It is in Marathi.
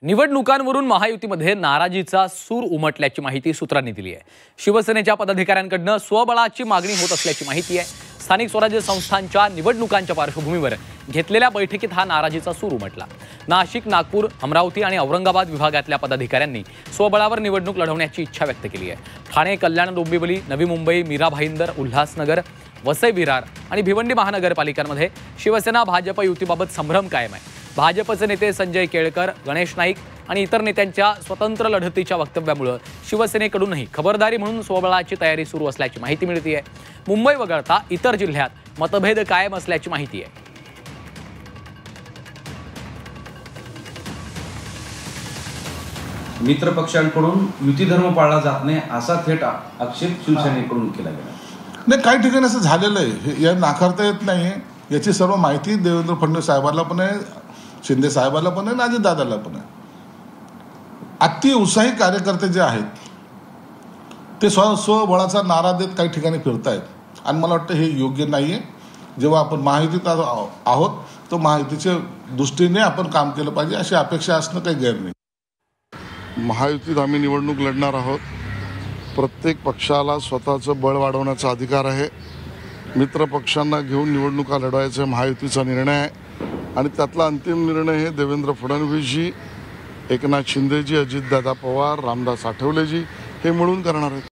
निवडणुकांवरून महायुतीमध्ये नाराजीचा सूर उमटल्याची माहिती सूत्रांनी दिली आहे। शिवसेनेच्या पदाधिकाऱ्यांकडून स्वबळाची मागणी होत असल्याची माहिती आहे। स्थानिक स्वराज्य संस्थांच्या निवडणुकांच्या पार्श्वभूमीवर घेतलेल्या बैठकीत हा नाराजीचा सूर उमटला। नाशिक, नागपूर, अमरावती आणि औरंगाबाद विभागातल्या पदाधिकाऱ्यांनी स्वबळावर निवडणूक लढवण्याची इच्छा व्यक्त केली आहे। ठाणे, कल्याण, डोंबिवली, नवी मुंबई, मीरा भाईंदर, उल्हासनगर, वसई विरार आणि भिवंडी महानगरपालिकांमध्ये शिवसेना भाजप युतीबाबत संभ्रम कायम आहे। भाजपचे नेते संजय केळकर, गणेश नाईक आणि इतर नेत्यांच्या स्वतंत्र लढतीच्या वक्तव्यामुळे शिवसेनेकडूनही खबरदारी म्हणून स्वबळाची तयारी सुरू असल्याची माहिती मिळते आहे। मुंबई वगळता इतर जिल्ह्यात मतभेद कायम असल्याची माहिती आहे। मित्र पक्षांकडून युती धर्म पाळला जात नाही असा थेट आक्षेप शिवसेनेकडून केला गेला। नाही, काही ठिकाणी असं झालेलं आहे, या नाकारता येत नाही। याची सर्व माहिती देवेंद्र फडणवीस साहेबांना पण आहे, शिंदे साहेबांना पण आहे, अजित दादाला पण आहे। अति उत्साही कार्यकर्ते जे आहेत ते स्वबळाचा नारा देत काही ठिकाणी फिरतायत आणि मला वाटतं हे योग्य नाहीये। जेव्हा आपण महायुतीत आहोत तो महायुतीच्या दृष्टीने आपण काम केलं पाहिजे, अशी अपेक्षा असणं काही गैर नाही। महायुतीत आम्ही निवडणूक लढणार आहोत। प्रत्येक पक्षाला स्वतःचं बळ वाढवण्याचा अधिकार आहे। मित्र पक्षांना घेऊन निवडणुका लढवायचा महायुतीचा निर्णय आहे आणि त्यातला अंतिम निर्णय हे देवेंद्र फडणवीसजी, एकनाथ शिंदेजी, अजितदादा पवार, रामदास आठवलेजी हे मिळून करणार आहेत।